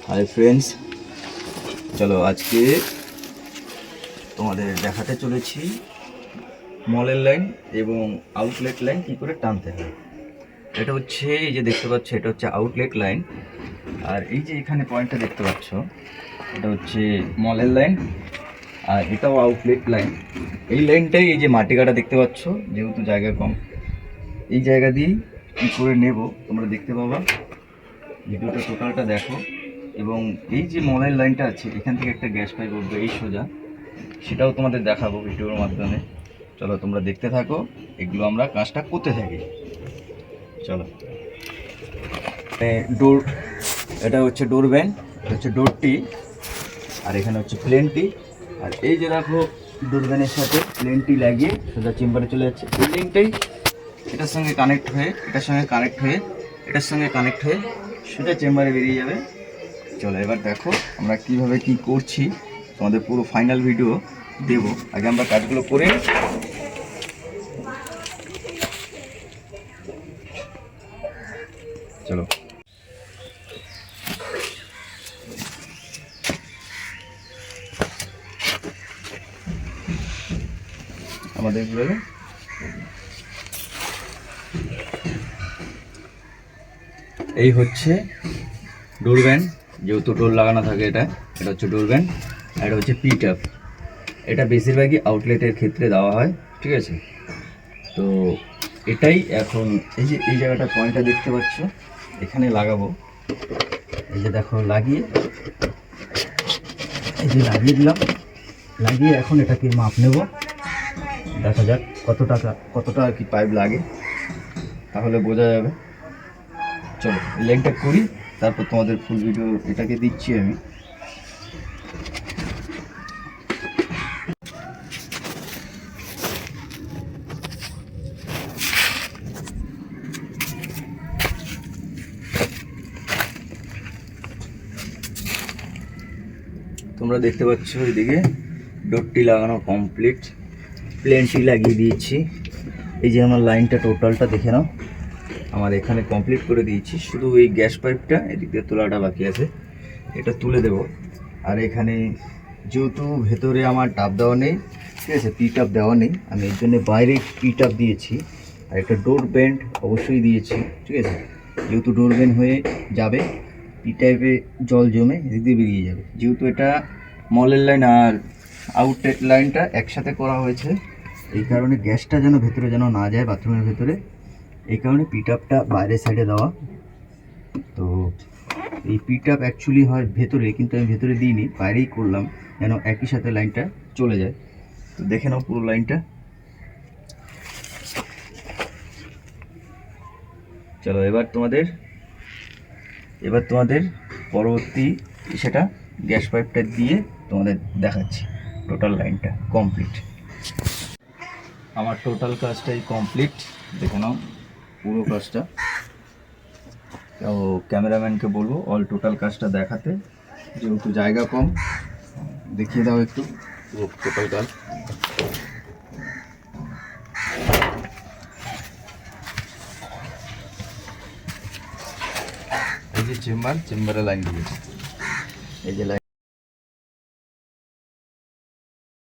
Hi friends, চলো আজকে তোমাদের দেখাতে চলেছি মলের লাইন এবং আউটলেট লাইন কী করে টানতে হয়। এটা হচ্ছে এই যে দেখতে পাচ্ছ, এটা হচ্ছে আউটলেট লাইন। আর এই যে এখানে পয়েন্টটা দেখতে পাচ্ছ, এটা হচ্ছে মলের লাইন আর এটাও আউটলেট লাইন। এই লাইনটাই এই যে মাটি কাটা দেখতে পাচ্ছ, যেহেতু জায়গা কম, এই জায়গা দিয়েই কী করে নেব তোমরা দেখতে পাবা। ভিডিওটা টোটালটা দেখো। এবং এই যে মলের লাইনটা আছে, এখান থেকে একটা গ্যাস পাইপ উঠবে এই সোজা, সেটাও তোমাদের দেখাবো ভিডিওর মাধ্যমে। চলো তোমরা দেখতে থাকো, এগুলো আমরা কাজটা করতে থাকি। চলো, ডোর, এটা হচ্ছে ডোর ভ্যান, এটা হচ্ছে ডোরটি, আর এখানে হচ্ছে প্লেনটি। আর এই যে দেখো, ডোর ভ্যানের সাথে প্লেনটি লাগিয়ে সোজা চেম্বারে চলে যাচ্ছে। এই লিঙ্কটাই এটার সঙ্গে কানেক্ট হয়ে, এটার সঙ্গে কানেক্ট হয়ে, এটার সঙ্গে কানেক্ট হয়ে সোজা চেম্বারে বেরিয়ে যাবে। চলো এবার দেখো আমরা কিভাবে কি করছি, তোমাদের পুরো ফাইনাল ভিডিও দেব। আগে আমরা কাজগুলো করে চলো। আমাদের এই হচ্ছে ডোর ভ্যান, যেহেতু ডোর লাগানো থাকে, এটা হচ্ছে ডোর ভ্যান। আর এটা হচ্ছে পিট আপ। এটা বেশিরভাগই আউটলেটের ক্ষেত্রে দেওয়া হয়, ঠিক আছে। তো এটাই এখন এই যে এই জায়গাটা পয়েন্টটা দেখতে পাচ্ছ, এখানে লাগাবো। এই যে দেখো লাগিয়ে, এই যে লাগিয়ে দিলাম, লাগিয়ে এখন এটাকে মাপ নেব। দেখা যাক কতটা আর কি পাইপ লাগে, তাহলে বোঝা যাবে। চলো লেগটা করি, তারপর তোমাদের ফুল ভিডিও এটাকে দিচ্ছি আমি। তোমরা দেখতে পাচ্ছ এদিকে ডোরটি লাগানো কমপ্লিট, প্লেনটি লাগিয়ে দিয়েছি। এই যে আমার লাইনটা টোটালটা দেখে নাও, আমার এখানে কমপ্লিট করে দিয়েছি। শুধু এই গ্যাস পাইপটা এদিক দিয়ে তোলাটা বাকি আছে, এটা তুলে দেব। আর এখানে যেহেতু ভেতরে আমার টাপ দেওয়া নেই, ঠিক আছে, পি টাপ দেওয়া নেই, আমি এর জন্য বাইরে পি টাপ দিয়েছি। আর একটা ডোর বেন্ড অবশ্যই দিয়েছি, ঠিক আছে। যেহেতু ডোর বেন্ড হয়ে যাবে, পি টাইপে জল জমে এদিক দিয়ে বেরিয়ে যাবে। যেহেতু এটা মলের লাইন আর আউটলেট লাইনটা একসাথে করা হয়েছে, এই কারণে গ্যাসটা যেন ভেতরে যেন না যায় বাথরুমের ভেতরে, এই কারণে পিটআপটা বাইরের সাইডে দেওয়া। তো এই পিটআপ অ্যাকচুয়ালি হয় ভেতরে, কিন্তু আমি ভেতরে দিইনি, বাইরেই করলাম, যেন একই সাথে লাইনটা চলে যায়। তো দেখে নাও পুরো লাইনটা। চলো এবার তোমাদের পরবর্তী সেটা গ্যাস পাইপটা দিয়ে তোমাদের দেখাচ্ছি। টোটাল লাইনটা কমপ্লিট, আমার টোটাল কাজটাই কমপ্লিট। দেখে নাও পুরো কাজটা। তো ক্যামেরাম্যানকে বলবো অল টোটাল কাজটা দেখাতে, যেহেতু জায়গা কম। দেখিয়ে দাও একটু পুরো টোটাল কাজ। এই যে চেম্বারে লাইন দিয়েছে, এই যে লাইন।